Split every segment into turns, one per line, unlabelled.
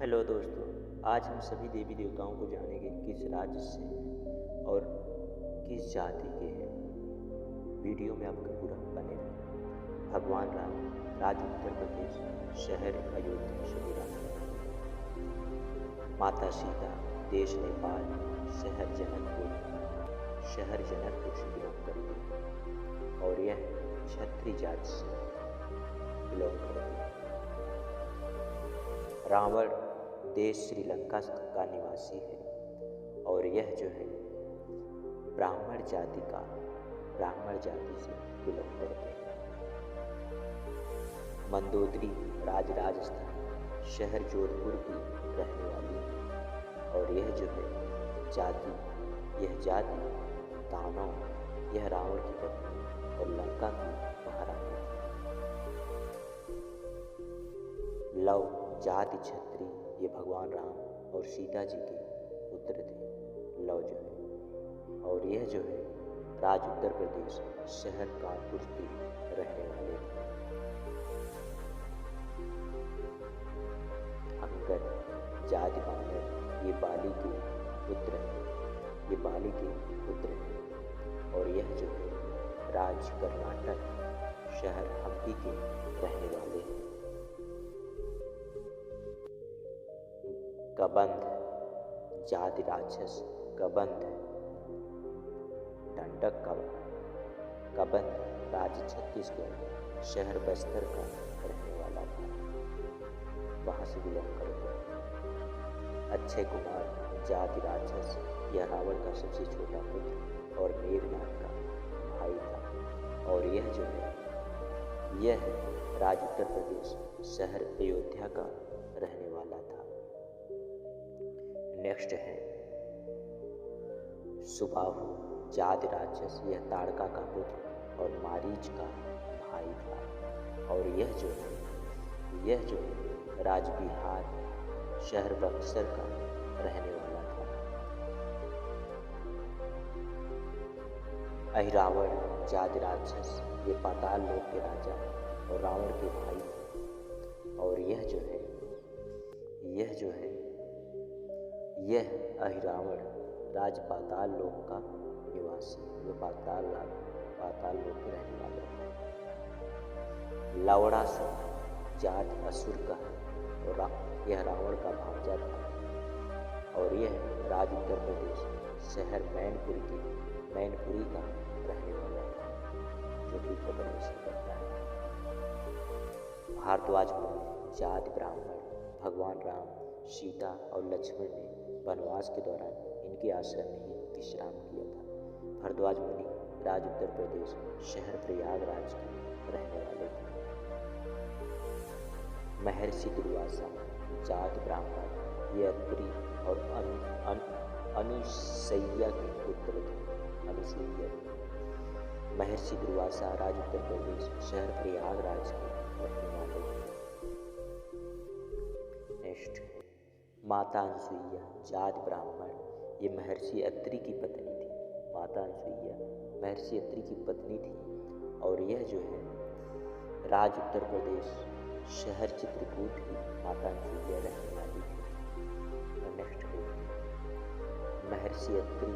Hello दोस्तों, आज हम सभी देवी देवताओं को जानेंगे किस राज्य से और किस जाति के हैं। वीडियो में आपका पूरा बने रहें। भगवान राम, राज्य उत्तर प्रदेश, शहर अयोध्या से बिलोंग करते हैं। माता सीता, देश नेपाल, शहर जनकपुर से बिलोंग करती है और यह क्षत्रिय जाति से बिलोंग करती है। रावण देश श्रीलंका का निवासी है और यह जो है ब्राह्मण जाति से बिलोंग करते हैं। मंदोदरी राजस्थान, शहर जोधपुर की रहने वाली है और यह जो है जाति दानव, यह रावण की पत्नी और लंका की महारानी थी। लव जाति क्षत्रिय, ये भगवान राम और सीता जी के पुत्र थे। लव जो है और यह जो है राज्य उत्तर प्रदेश, शहर कानपुर के रहने वाले थे। अंगद जाति बानर, ये बाली के पुत्र हैं और यह जो है राज्य कर्नाटक, शहर हम्पी के रहने वाले हैं। कबंध जाति राक्षस, कबंध राज्य छत्तीसगढ़, शहर बस्तर का रहने वाला था, वहां से बिलोंग करते हैं। अक्षय कुमार जाति राक्षस, यह रावण का सबसे छोटा पुत्र और मेघनाथ का भाई था और यह जो है यह राज्य उत्तर प्रदेश, शहर अयोध्या का रहने वाला था। नेक्स्ट है सुबाहु जाति राक्षस, यह ताड़का का पुत्र और मारीच का भाई था और यह जो है राजबिहार, शहर बक्सर का रहने वाला था। अहिरावण जाति राक्षस, ये पाताल लोक के राजा और रावण के भाई थे और यह अहिरावण राज पाताल लोक का निवासी, जो पाताल लोक के रहने वाले थे। लवणासुर जाति असुर का है और यह रावण का भांजा था और यह राज्य उत्तर प्रदेश, शहर मैनपुरी का रहने वाला था, जो कि उत्तर प्रदेश में पड़ता है। भारद्वाज मुनि जाति ब्राह्मण, भगवान राम, सीता और लक्ष्मण ने वनवास के दौरान इनके आश्रम में ही विश्राम किया था। भारद्वाज मुनि राज्य उत्तर प्रदेश, शहर प्रयागराज के रहने वाले थे। महर्षि दुर्वासा जाति ब्राह्मण, ये अत्रि और अनुसैया के पुत्र थे। महर्षि दुर्वासा राज्य उत्तर प्रदेश, शहर प्रयागराज के रहने वाले थे। नेक्स्ट माता अनसुईया जाति ब्राह्मण, ये महर्षि अत्रि की पत्नी थी। माता अनसुईया महर्षि अत्रि की पत्नी थी और यह जो है राज्य उत्तर प्रदेश, शहर चित्रकूट की माता अनसुईया रहने वाली थी। और नेक्स्ट महर्षि अत्रि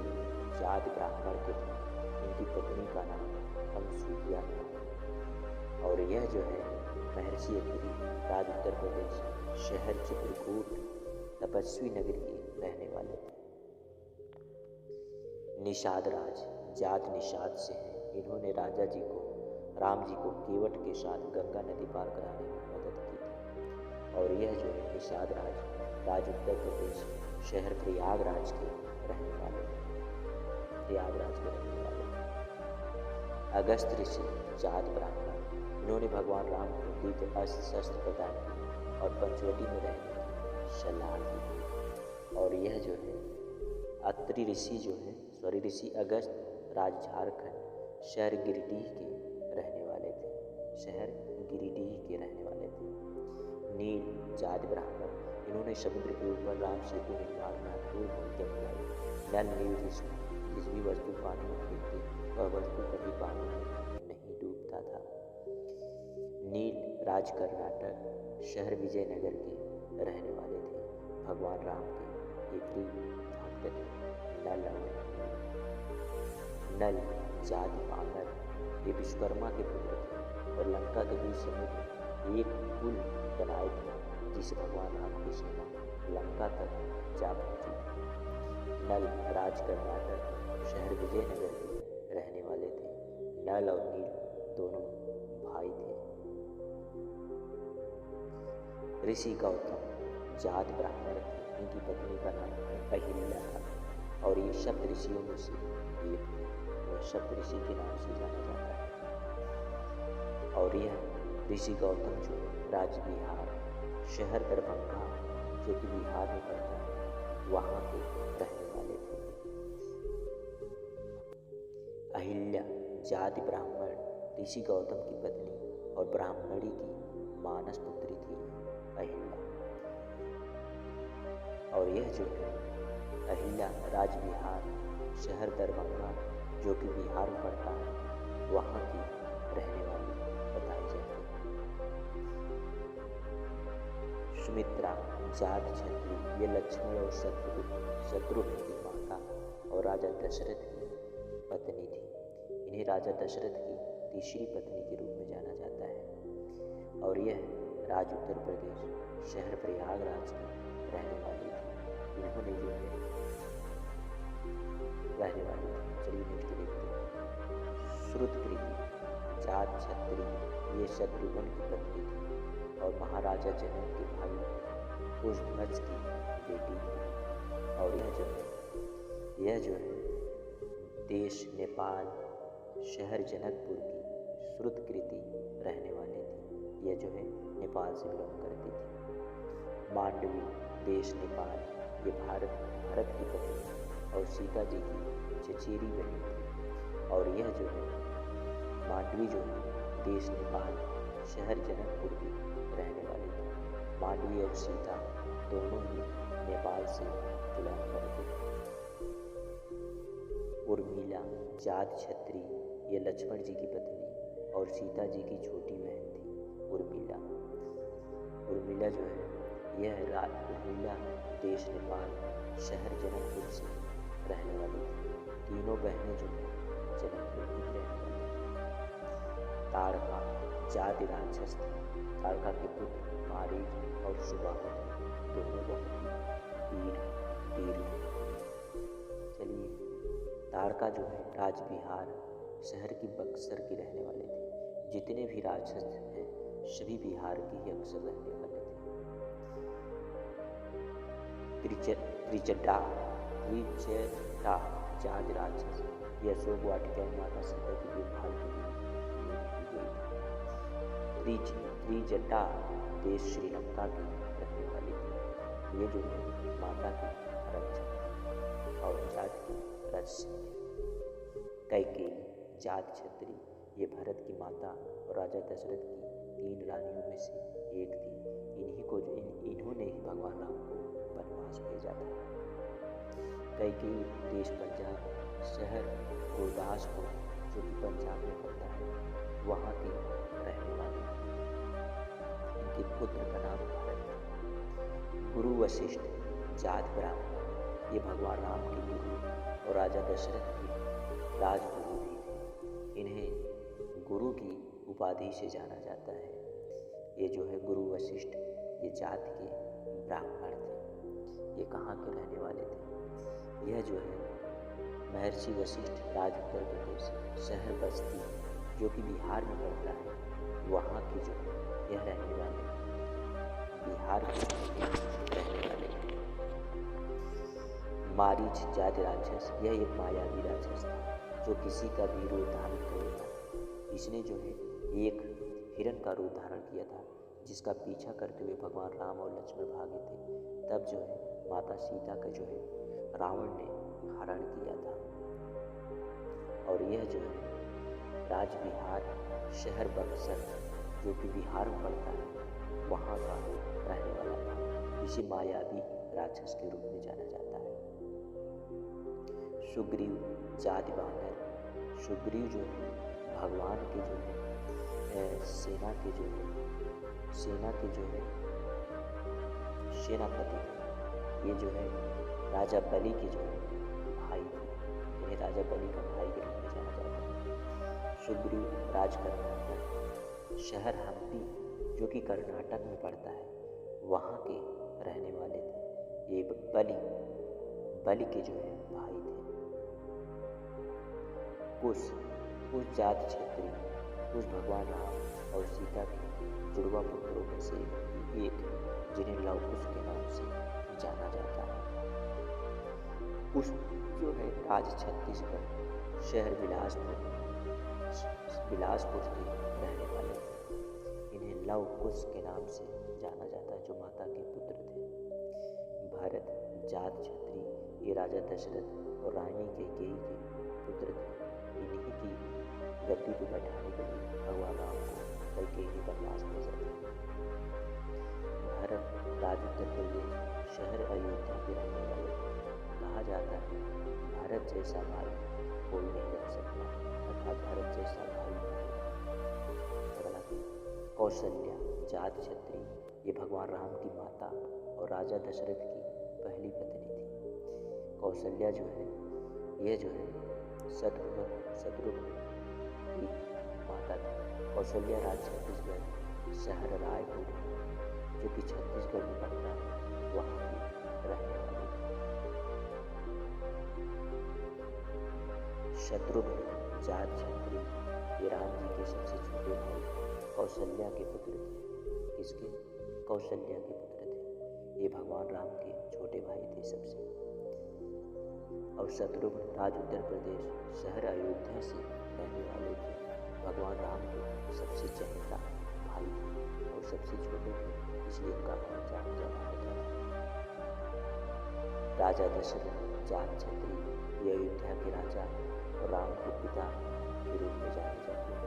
जाति ब्राह्मण के थे, इनकी पत्नी का नाम अनसुईया था और यह जो है महर्षि अत्रि राज्य उत्तर प्रदेश, शहर चित्रकूट तपस्वी नगर के रहने वाले थे। निषाद राज जाति निषाद से हैं, इन्होंने राम जी को केवट के साथ गंगा नदी पार कराने में मदद की थी और यह जो है निषाद राज्य उत्तर प्रदेश, शहर प्रयागराज के रहने वाले थे। अगस्त ऋषि जाति ब्राह्मण, इन्होंने भगवान राम को दिव्य अस्त्र शस्त्र प्रदान किए और पंचवटी में रहने की सलाह दी और यह जो है अत्रि ऋषि अगस्त राज्य झारखंड, शहर गिरिडीह के रहने वाले थे। नील जाति ब्राह्मण, इन्होंने समुद्र के ऊपर राम सेतु निर्माण में महत्वपूर्ण भूमिका निभाई। नल नील जिस भी वस्तु पानी में गिरती वह वस्तु कभी पानी में नहीं डूबता था। नील राज्य कर्नाटक, शहर विजयनगर के रहने वाले थे। भगवान राम के विपरीत भागते थे। नल और नील। नल जाति वानर ये विश्वकर्मा के पुत्र थे और लंका के बीच समुद्र एक पुल बनाए थे जिसे भगवान राम की सेना लंका तक जा पहुंची थी। नल राज कर्नाटक शहर विजयनगर के रहने वाले थे। नल और नील दोनों भाई थे। ऋषि गौतम जात ब्राह्मण थे। इनकी पत्नी का नाम अहिल्या था और ये सप्त ऋषियों में से एक थे। यह सप्त ऋषि के नाम से जाना जाता है। और यह ऋषि गौतम जो राज्य बिहार शहर दरभंगा जो कि बिहार में पड़ता है वहाँ के रहने वाले थे। अहिल्या जाति ब्राह्मण ऋषि गौतम की पत्नी और ब्राह्मणी की मानस पुत्री थी अहिल्या। और यह जो है अहिल्या राज बिहार शहर दरभंगा जो कि बिहार में पड़ता है वहाँ की रहने वाली बताई जाती है। सुमित्रा जात क्षत्रिय ये लक्ष्मण और शत्रुघ्न की माता और राजा दशरथ की पत्नी थी। इन्हें राजा दशरथ की तीसरी पत्नी के रूप में जाना जाता है। और यह राज्य उत्तर प्रदेश शहर प्रयागराज की रहने वाली थी। इन्होंने जो है रहने वाली थी। चलिए नेक्स्ट देखते हैं। श्रुतकृति जात क्षत्रिय ये शत्रुघ्न की पत्नी थी और महाराजा जनक के भाई पुष्पध्वज की बेटी थी। और यह जो है देश नेपाल शहर जनकपुर की श्रुतकृति रहने वाली थी। यह जो है नेपाल से बिलोंग करती थी। मांडवी देश नेपाल ये भारत की पत्नी और सीता जी की चचेरी बहन थी। और यह जो है मांडवी जो है देश नेपाल शहर जनकपुर की रहने वाली थी। मांडवी और सीता दोनों ही नेपाल से बिलोंग करते थे। उर्मिला जात क्षत्रिय ये लक्ष्मण जी की पत्नी और सीता जी की छोटी बहन थी उर्मिला जो है यह उर्मिला देश नेपाल शहर जनकपुर से रहने वाली थी। तीनों बहनें जो है जनकपुर की रहने वाली थी। ताड़का जाति राक्षस थी। ताड़का के पुत्र मारीच और सुबाहु दोनों बहुत ही वीर थे। चलिए ताड़का जो है राज बिहार शहर की बक्सर की रहने वाले थे। जितने भी राक्षस हैं सभी बिहार के ही अक्सर रहने वाले थे। त्रिजटा जात राक्षस यह अशोक वाटिका में माता सीता की देखभाल के लिए की गई थी। त्रिजटा देश श्रीलंका की रहने वाली थी। ये जो है माता की रक्षा और जात की रक्षा। कैकेयी जात क्षत्रिय ये भरत की माता और राजा दशरथ की 3 रानियों में से एक थी। इन्होंने ही भगवान राम को वनवास भेजा था। कैकेयी देश पंजाब शहर गुरदासपुर जो कि पंजाब में पड़ता है वहाँ की रहने वाली। इनके पुत्र का नाम भरत। गुरु वशिष्ठ जात ब्राह्मण ये भगवान राम के गुरु और राजा दशरथ के राजगुरु भी थे। इन्हें गुरु की उपाधि से जाना जाता है। ये जो है गुरु वशिष्ठ ये जात के ब्राह्मण थे। ये कहाँ के रहने वाले थे? यह जो है महर्षि वशिष्ठ राज्य उत्तर प्रदेश शहर बस्ती जो कि बिहार में पड़ता है वहाँ के जो है यह रहने वाले बिहार के रहने वाले। मारीच जाति राक्षस यह एक मायावी राक्षस था जो किसी का भी रूप धारण करेगा। इसने जो है एक हिरण का रूप धारण किया था जिसका पीछा करते हुए भगवान राम और लक्ष्मण भागे थे। तब जो है माता सीता का जो है रावण ने हरण किया था। और यह जो है राज बिहार शहर बक्सर जो कि बिहार में पड़ता है वहाँ का रहने वाला था। इसे मायावी राक्षस के रूप में जाना जाता है। सुग्रीव जाति वानर सुग्रीव जो है भगवान के जो है सेना के जो है सेनापति थे। ये जो है राजा बलि के जो है भाई थे, इन्हें राजा बलि का भाई के रूप में जाना जाता है। सुग्रीव राज कर्नाटक, शहर हम्पी जो कि कर्नाटक में पड़ता है, वहाँ के रहने वाले थे। ये बलि के जो है भाई थे। कुश जात क्षत्रिय, कुश भगवान राम और सीता के जुड़वा पुत्रों में से एक है, जिन्हें लव कुश के नाम से जाना जाता है। कुश जो है राज्य छत्तीसगढ़, शहर बिलासपुर के रहने वाले थे। इन्हें लव कुश के नाम से जाना जाता है, जो माता के पुत्र थे। भरत जात क्षत्रिय, ये राजा दशरथ और रानी कैकेयी के पुत्र थे। इन्हीं की गद्दी पर बैठाने के लिए भगवान राम को कैकेयी वनवास भेजा था। भरत राज्य उत्तर प्रदेश, शहर अयोध्या के रहने वाले थे। कहा जाता है भारत जैसा भाई कोई नहीं रह सकता, अर्थात भारत जैसा भाई नहीं। कौशल्या जात क्षत्रिय, ये भगवान राम की माता और राजा दशरथ की पहली पत्नी थी। कौशल्या जो है यह जो है शत्रुघ्न की माता थी। कौशल्या राज्य छत्तीसगढ़, शहर रायपुर जो कि छत्तीसगढ़ में पड़ता है, वहाँ की रहने वाली थी। शत्रुघ्न जात क्षत्रिय, ये राम जी के सबसे छोटे भाई कौशल्या के पुत्र थे। किसके? कौशल्या के पुत्र थे। ये भगवान राम के छोटे भाई थे सबसे। और शत्रुघ्न राज्य उत्तर प्रदेश, शहर अयोध्या से रहने वाले थे। भगवान राम के सबसे चहेता भाई थे और सबसे छोटे थे, इसलिए उनका नाम जाना होता था। राजा दशरथ जात क्षत्रिय, ये अयोध्या के राजा और राम के पिता के रूप में जाने जाते हैं।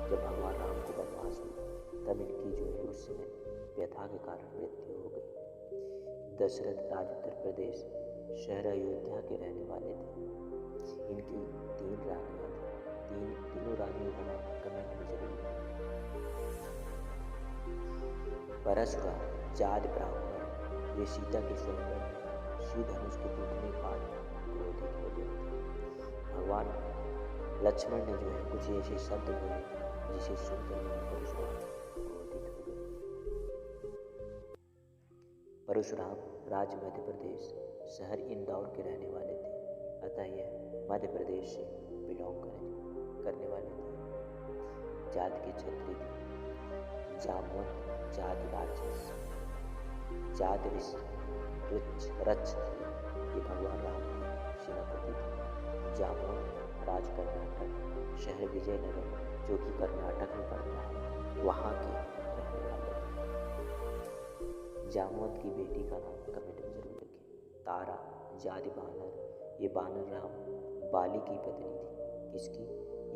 जब भगवान राम को वनवास हुआ तब इनकी जो है उस समय व्यथा के कारण मृत्यु हो गई। दशरथ राज्य उत्तर प्रदेश, शहर अयोध्या के रहने वाले थे। इनकी 3 रानियां थीं। तीनों रानियों का नाम कमेंट में जरूर लिखें। परशुराम जात ब्राह्मण, वे सीता के स्वर पर शिव धनुष के टूटने के बाद क्रोधित हो गए थे। भगवान लक्ष्मण ने जो है कुछ ऐसे शब्द बोले जिसे सुनकर परशुराम क्रोधित हो गए। परशुराम राज्य मध्य प्रदेश, शहर इंदौर के रहने वाले थे, अतः यह मध्य प्रदेश से बिलोंग करने वाले थे। जात के क्षत्रिय थे। जामवंत जात राक्षस, जात रक्ष थे, ये भगवान राम के सेनापति थे। जामवंत राज कर्नाटक, शहर विजयनगर जो कि कर्नाटक में पड़ता है, वहाँ के रहने वाले थे। जामवंत की बेटी का नाम कमेंट में जरूर लिखें। तारा जाति बानर, ये बानर राम बाली की पत्नी थी। किसकी?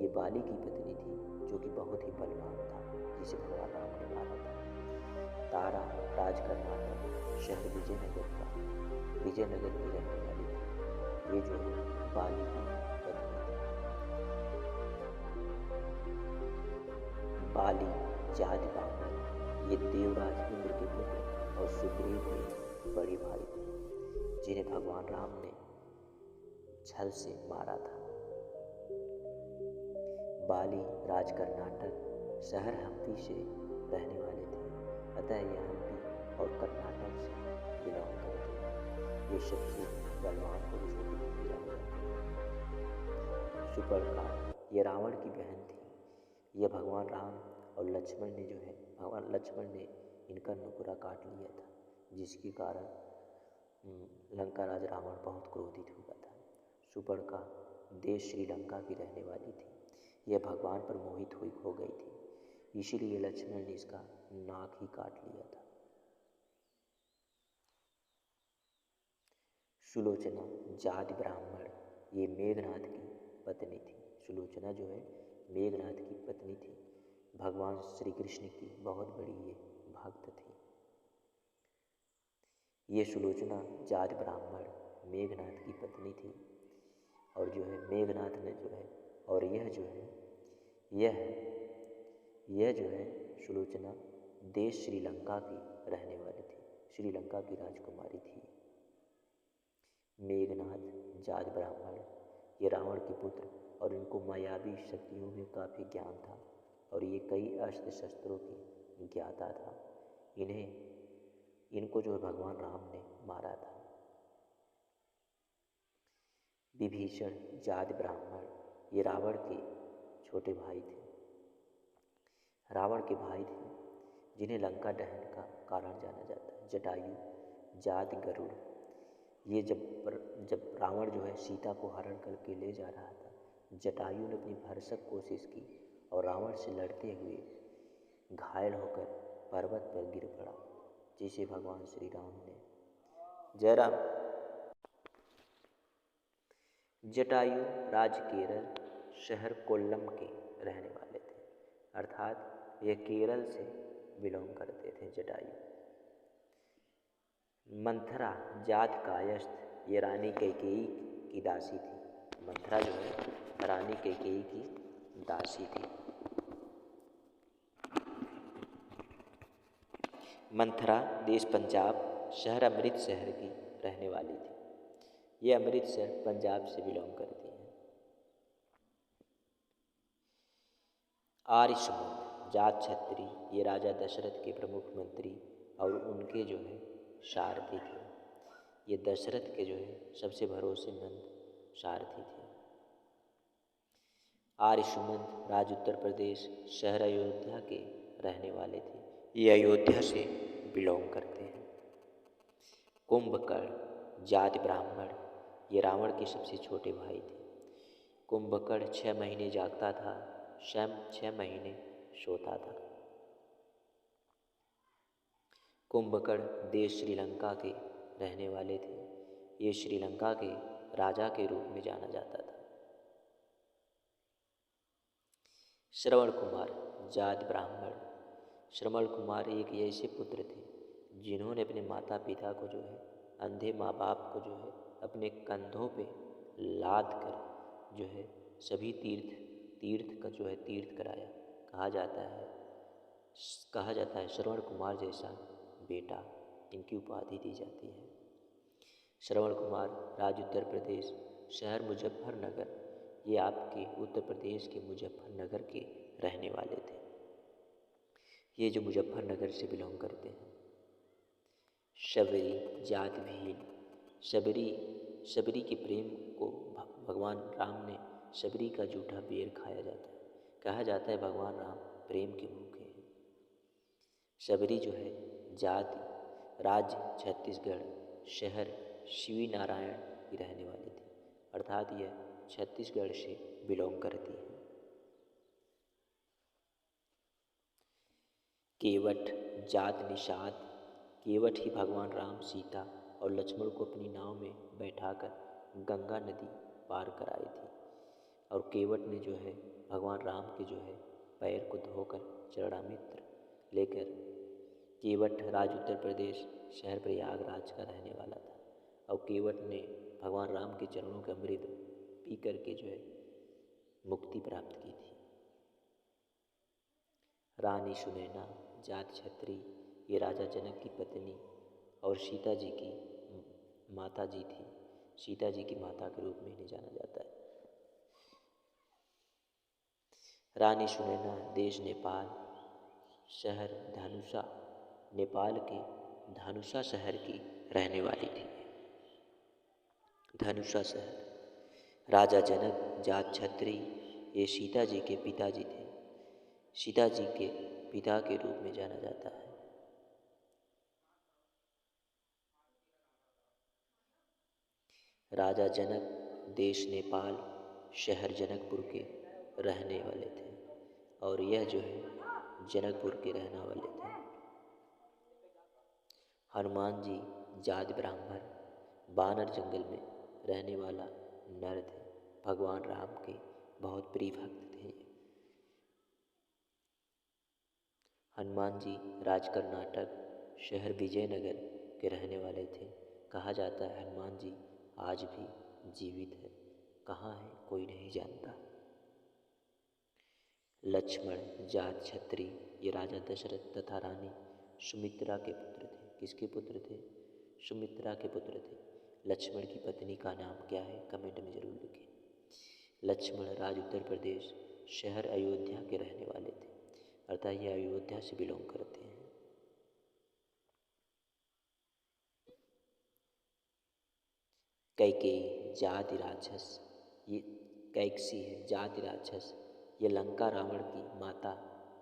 ये बाली की पत्नी थी, जो कि बहुत ही बलवान था, जिसे भगवान राम ने मारा था। तारा राज कर्नाटक, शहर विजयनगर की रहने वाली थी। ये जो है बाली की पत्नी थी। बाली जाति बानर, ये देवराज इंद्र के पुत्र और सुग्रीव के बड़े भाई थे, जिन्हें भगवान राम ने छल से मारा था। बाली राज कर्नाटक, शहर हम्पी से रहने वाले थे, अतः यह हम्पी और कर्नाटक से बिलोंग करते हैं। ये सबसे बलवान पुरुषों के रूप में जाने जाते हैं। सुपर्णा, ये रावण की बहन थी। यह भगवान राम और लक्ष्मण ने जो है भगवान लक्ष्मण ने इनका नुपुरा काट लिया था, जिसके कारण लंका राज रावण बहुत क्रोधित हुआ था। सुपर्णा देश श्रीलंका की रहने वाली थी। यह भगवान पर मोहित हो गई थी, इसीलिए लक्ष्मण ने इसका नाक ही काट लिया था। सुलोचना जाति ब्राह्मण, ये मेघनाथ की पत्नी थी। सुलोचना जो है मेघनाथ की पत्नी थी। भगवान श्री कृष्ण की बहुत बड़ी ये भक्त थी। ये सुलोचना जाति ब्राह्मण मेघनाथ की पत्नी थी, और जो है मेघनाथ ने जो है और यह जो है सुलोचना देश श्रीलंका की रहने वाली थी। श्रीलंका की राजकुमारी थी। मेघनाद जात ब्राह्मण, ये रावण के पुत्र, और इनको मायावी शक्तियों में काफ़ी ज्ञान था और ये कई अस्त्र शस्त्रों की ज्ञाता था। इनको जो भगवान राम ने मारा था। विभीषण जात ब्राह्मण, ये रावण के छोटे भाई थे, रावण के भाई थे, जिन्हें लंका दहन का कारण जाना जाता है। जटायु जात गरुड़, ये जब रावण जो है सीता को हरण करके ले जा रहा था, जटायु ने अपनी भरसक कोशिश की और रावण से लड़ते हुए घायल होकर पर्वत पर गिर पड़ा, जिसे भगवान श्री राम ने जयराम। जटायु राज केरल शहर कोल्लम के रहने वाले थे, अर्थात ये केरल से बिलोंग करते थे जटायु। मंथरा जात कायस्थ, ये रानी कैकेयी की दासी थी। मंथरा जो है रानी कैकेयी की दासी थी। मंथरा देश पंजाब शहर अमृतसर की रहने वाली थी। ये अमृतसर पंजाब से बिलोंग करती है। आर्यसुमंत जात क्षत्रिय, ये राजा दशरथ के प्रमुख मंत्री और उनके जो है सारथी थे। ये दशरथ के जो है सबसे भरोसेमंद सारथी थे। आर्यसुमंत राज उत्तर प्रदेश शहर अयोध्या के रहने वाले थे। ये अयोध्या से बिलोंग करते हैं। कुंभकर्ण जाति ब्राह्मण, ये रावण के सबसे छोटे भाई थे। कुंभकर्ण 6 महीने जागता था, 6 महीने सोता था। कुंभकर्ण देश श्रीलंका के रहने वाले थे। ये श्रीलंका के राजा के रूप में जाना जाता था। श्रवण कुमार जात ब्राह्मण, श्रवण कुमार एक ऐसे पुत्र थे जिन्होंने अपने माता पिता को जो है, अंधे माँ बाप को जो है अपने कंधों पे लाद कर जो है सभी तीर्थ का जो है तीर्थ कराया। कहा जाता है श्रवण कुमार जैसा बेटा इनकी उपाधि दी जाती है। श्रवण कुमार राज्य उत्तर प्रदेश शहर मुजफ्फरनगर, ये आपके उत्तर प्रदेश के मुजफ्फरनगर के रहने वाले थे। ये जो मुजफ्फरनगर से बिलोंग करते हैं। शबरी जात भील, शबरी के प्रेम को भगवान राम ने शबरी का जूठा बेर खाया जाता है। कहा जाता है भगवान राम प्रेम के भूखे हैं। शबरी जो है जाति राज्य छत्तीसगढ़ शहर शिवी नारायण की रहने वाली थी, अर्थात यह छत्तीसगढ़ से बिलोंग करती है। केवट जात निषाद, केवट ही भगवान राम सीता और लक्ष्मण को अपनी नाव में बैठाकर गंगा नदी पार कराई थी और केवट ने जो है भगवान राम के जो है पैर को धोकर चरणामृत लेकर, केवट राज्य उत्तर प्रदेश शहर प्रयागराज का रहने वाला था और केवट ने भगवान राम के चरणों का अमृत पी करके जो है मुक्ति प्राप्त की थी। रानी सुनैना जात क्षत्रिय, ये राजा जनक की पत्नी और सीता जी की माता जी थी। सीता जी की माता के रूप में इन्हें जाना जाता है। रानी सुनैना देश नेपाल शहर धनुषा, नेपाल के धनुषा शहर की रहने वाली थी। धनुषा शहर राजा जनक जात क्षत्रिय, ये सीता जी के पिताजी थे। सीता जी के पिता के रूप में जाना जाता है। राजा जनक देश नेपाल शहर जनकपुर के रहने वाले थे और यह जो है जनकपुर के रहने वाले थे। हनुमान जी जात ब्राह्मण, बानर जंगल में रहने वाला नर थे। भगवान राम के बहुत प्रिय भक्त थे। हनुमान जी राज कर्नाटक शहर विजयनगर के रहने वाले थे। कहा जाता है हनुमान जी आज भी जीवित है, कहाँ है कोई नहीं जानता। लक्ष्मण जात क्षत्रिय, ये राजा दशरथ तथा रानी सुमित्रा के पुत्र थे। किसके पुत्र थे? सुमित्रा के पुत्र थे। लक्ष्मण की पत्नी का नाम क्या है? कमेंट में ज़रूर लिखें। लक्ष्मण राज्य उत्तर प्रदेश, शहर अयोध्या के रहने वाले थे, अर्थात ये अयोध्या से बिलोंग करते हैं। कैकेयी जाति राक्षस, ये कैकसी है जाति राक्षस, ये लंका रावण की माता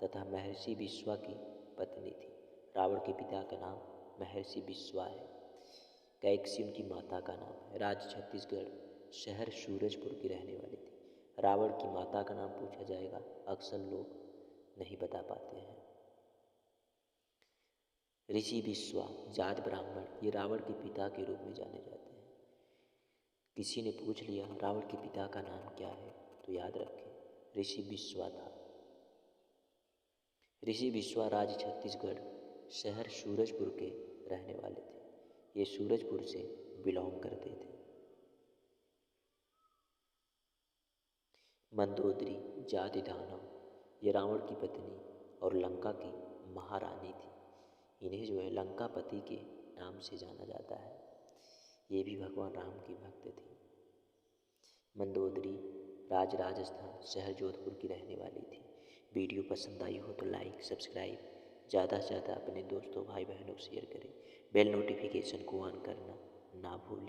तथा महर्षि विश्वा की पत्नी थी। रावण के पिता का नाम महर्षि विश्वा है। कैकसी उनकी माता का नाम है। राज्य छत्तीसगढ़, शहर सूरजपुर की रहने वाली थी। रावण की माता का नाम पूछा जाएगा, अक्सर लोग नहीं बता पाते हैं। ऋषि विश्वा जात ब्राह्मण, ये रावण के पिता के रूप में जाने जाते हैं। किसी ने पूछ लिया रावण के पिता का नाम क्या है, तो याद रखें ऋषि विश्वा था। ऋषि विश्वा राज्य छत्तीसगढ़, शहर सूरजपुर के रहने वाले थे। ये सूरजपुर से बिलोंग करते थे। मंदोदरी जाति दानव, ये रावण की पत्नी और लंका की महारानी थी। इन्हें जो है लंकापति के नाम से जाना जाता है। ये भी भगवान राम की भक्त थी। मंदोदरी राज्य राजस्थान, शहर जोधपुर की रहने वाली थी। वीडियो पसंद आई हो तो लाइक सब्सक्राइब ज़्यादा से ज़्यादा अपने दोस्तों भाई बहनों को शेयर करें। बेल नोटिफिकेशन को ऑन करना ना भूलें।